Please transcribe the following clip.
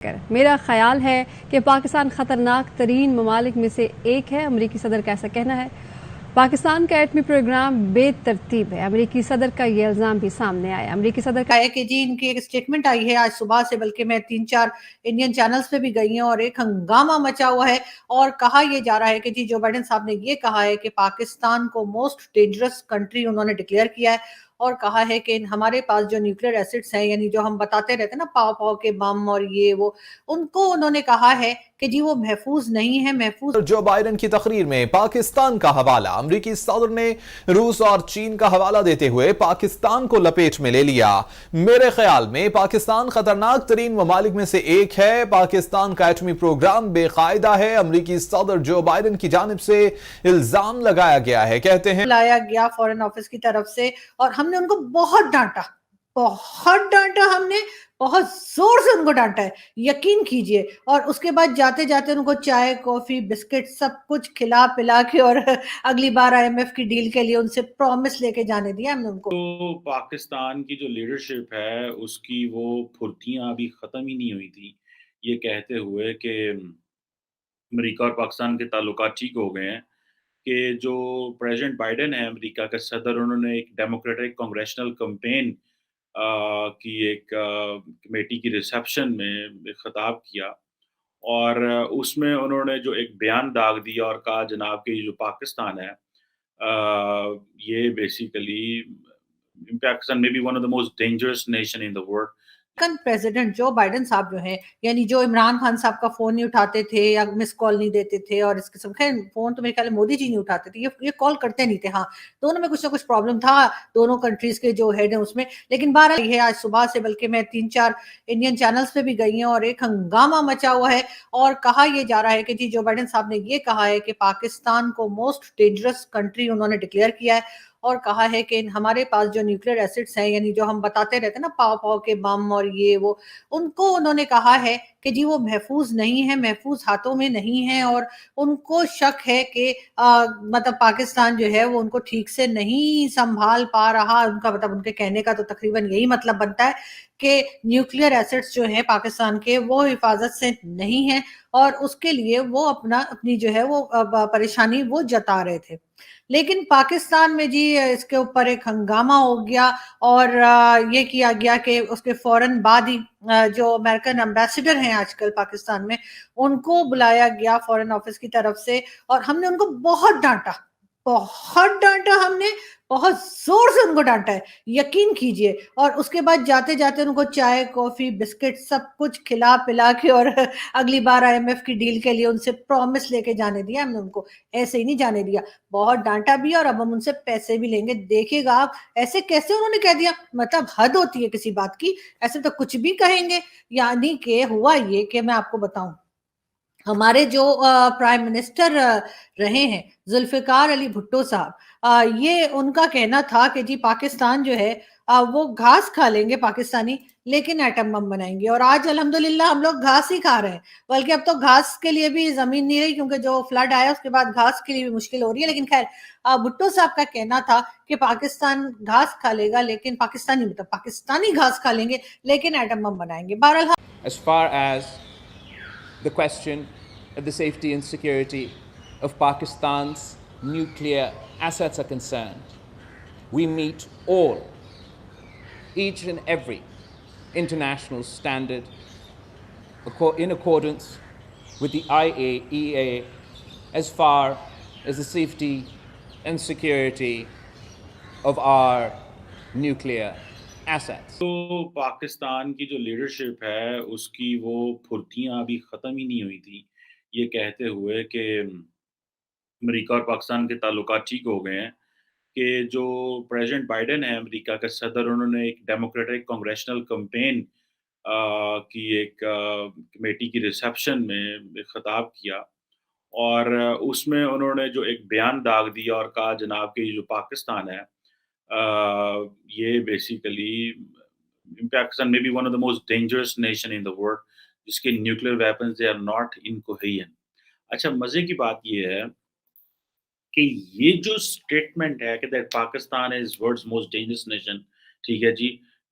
میرا خیال ہے کہ پاکستان خطرناک ترین ممالک میں سے ایک ہے۔ امریکی صدر کا ایسا کہنا ہے۔ پاکستان کا ایٹمی پروگرام بے ترتیب ہے۔ امریکی صدر کا یہ الزام بھی سامنے آیا۔ امریکی صدر کا ہے کہ جی ان کی ایک سٹیٹمنٹ آئی ہے آج صبح سے، بلکہ میں 3-4 انڈین چینلز پہ بھی گئی ہوں اور ایک ہنگامہ مچا ہوا ہے، اور کہا یہ جا رہا ہے کہ جی جو بائیڈن صاحب نے یہ کہا ہے کہ پاکستان کو موسٹ ڈینجرس کنٹری انہوں نے ڈکلیئر کیا ہے، اور کہا ہے کہ ہمارے پاس جو نیوکلیئر ایسٹس ہیں، یعنی جو ہم بتاتے رہتے ہیں نا پاؤ کے بم اور یہ وہ، ان کو انہوں نے کہا ہے کہ جی وہ محفوظ نہیں ہے، محفوظ جو بائیڈن کی تقریر میں پاکستان کا حوالہ، امریکی صدر نے روس اور چین کا حوالہ دیتے ہوئے پاکستان کو لپیٹ میں لے لیا۔ میرے خیال میں پاکستان خطرناک ترین ممالک میں سے ایک ہے۔ پاکستان کا ایٹمی پروگرام بے قاعدہ ہے۔ امریکی صدر جو بائیڈن کی جانب سے الزام لگایا گیا ہے، کہتے ہیں لایا گیا فورن آفس کی طرف سے، اور ہم نے ان کو بہت ڈانٹا، بہت ڈانٹا، ہم نے بہت زور سے ان کو ڈانٹا ہے، یقین کیجئے، اور اس کے بعد جاتے جاتے ان کو چائے کافی بسکٹ سب کچھ کھلا پلا کے، اور اگلی بار آئی ایم ایف کی ڈیل کے لیے ان سے پرومس لے کے جانے دیا ہم نے ان کو۔ تو پاکستان کی جو لیڈرشپ ہے اس کی وہ پھرتیاں ابھی ختم ہی نہیں ہوئی تھی، یہ کہتے ہوئے کہ امریکہ اور پاکستان کے تعلقات ٹھیک ہو گئے ہیں، کہ جو پریزیڈنٹ بائیڈن ہے امریکہ کا صدر، انہوں نے ایک ڈیموکریٹک کانگریشنل کمپین کی ایک کمیٹی کی ریسیپشن میں خطاب کیا، اور اس میں انہوں نے جو ایک بیان داغ دیا اور کہا جناب کہ یہ جو پاکستان ہے، یہ بیسیکلی پاکستان میں be one of the most dangerous nation in the world. President Joe Biden صاحب جو ہیں، یعنی جو عمران خان صاحب کا فون نہیں اٹھاتے تھے یا مس کال نہیں دیتے تھے، اور اس قسم خیر فون تو میرے خیال مودی جی نہیں اٹھاتے تھے، یہ کال کرتے نہیں تھے، ہاں دونوں میں کچھ نہ کچھ پرابلم تھا، دونوں کنٹریز کے جو ہیڈ ہیں اس میں، لیکن بہرحال یہ ہے آج صبح سے، بلکہ میں 3-4 انڈین چینلز پہ بھی گئی ہوں اور ایک ہنگامہ مچا ہوا ہے، اور کہا یہ جا رہا ہے کہ جی جو بائیڈن صاحب نے یہ کہا ہے کہ پاکستان کو موسٹ ڈینجرس کنٹری انہوں نے ڈکلیئر کیا ہے، اور کہا ہے کہ ہمارے پاس جو نیوکلیئر ایسٹس ہیں، یعنی جو ہم بتاتے رہتے ہیں نا پاؤ کے بم اور یہ وہ، ان کو انہوں نے کہا ہے کہ جی وہ محفوظ نہیں ہے، محفوظ ہاتھوں میں نہیں ہے، اور ان کو شک ہے کہ مطلب پاکستان جو ہے وہ ان کو ٹھیک سے نہیں سنبھال پا رہا، ان کا مطلب ان کے کہنے کا تو تقریباً یہی مطلب بنتا ہے کہ نیوکلیئر ایسٹس جو ہیں پاکستان کے وہ حفاظت سے نہیں ہیں، اور اس کے لیے وہ اپنی جو ہے وہ پریشانی وہ جتا رہے تھے، لیکن پاکستان میں جی اس کے اوپر ایک ہنگامہ ہو گیا، اور یہ کیا گیا کہ اس کے فوراً بعد ہی جو امریکن امبیسڈر ہیں آج کل پاکستان میں، ان کو بلایا گیا فورن آفس کی طرف سے، اور ہم نے ان کو بہت ڈانٹا، بہت ڈانٹا، ہم نے بہت زور سے ان کو ڈانٹا ہے، یقین کیجئے، اور اس کے بعد جاتے جاتے ان کو چائے کافی بسکٹ سب کچھ کھلا پلا کے، اور اگلی بار آئی ایم ایف کی ڈیل کے لیے ان سے پرومس لے کے جانے دیا ہم نے ان کو، ایسے ہی نہیں جانے دیا، بہت ڈانٹا بھی، اور اب ہم ان سے پیسے بھی لیں گے، دیکھیے گا آپ ایسے کیسے انہوں نے کہہ دیا، مطلب حد ہوتی ہے کسی بات کی، ایسے تو کچھ بھی کہیں گے، یعنی کہ ہوا یہ کہ میں آپ کو بتاؤں، ہمارے جو پرائم منسٹر رہے ہیں ذوالفقار علی بھٹو صاحب، یہ ان کا کہنا تھا کہ جی پاکستان جو ہے وہ گھاس کھا لیں گے پاکستانی، لیکن ایٹم بم بنائیں گے، اور آج الحمدللہ ہم لوگ گھاس ہی کھا رہے ہیں، بلکہ اب تو گھاس کے لیے بھی زمین نہیں رہی، کیونکہ جو فلڈ آیا اس کے بعد گھاس کے لیے بھی مشکل ہو رہی ہے، لیکن خیر بھٹو صاحب کا کہنا تھا کہ پاکستان گھاس کھا لے گا، لیکن پاکستانی گھاس کھا لیں گے، لیکن ایٹم بم بنائیں گے، بہرحال as far as the question of the safety and security of Pakistan's nuclear assets are concerned. We meet each and every international standard in accordance with the IAEA as far as the safety and security of our nuclear assets. تو پاکستان کی جو leadership ہے اس کی وہ پھرتیاں ابھی ختم ہی نہیں ہوئی تھی، یہ کہتے ہوئے کہ امریکہ اور پاکستان کے تعلقات ٹھیک ہو گئے ہیں، کہ جو پریزیڈنٹ بائیڈن ہے امریکہ کا صدر، انہوں نے ایک ڈیموکریٹک کانگریشنل کمپین کی ایک کمیٹی کی ریسیپشن میں خطاب کیا، اور اس میں انہوں نے جو ایک بیان داغ دیا اور کہا جناب کہ یہ جو پاکستان ہے، یہ بیسیکلی پاکستان میں be one of the most dangerous nation in the world, جس کے nuclear weapons they are not incoherent. اچھا مزے کی بات یہ ہے کہ یہ جو اسٹیٹمنٹ ہے کہ that Pakistan is world's most dangerous nation, ٹھیک ہے جی،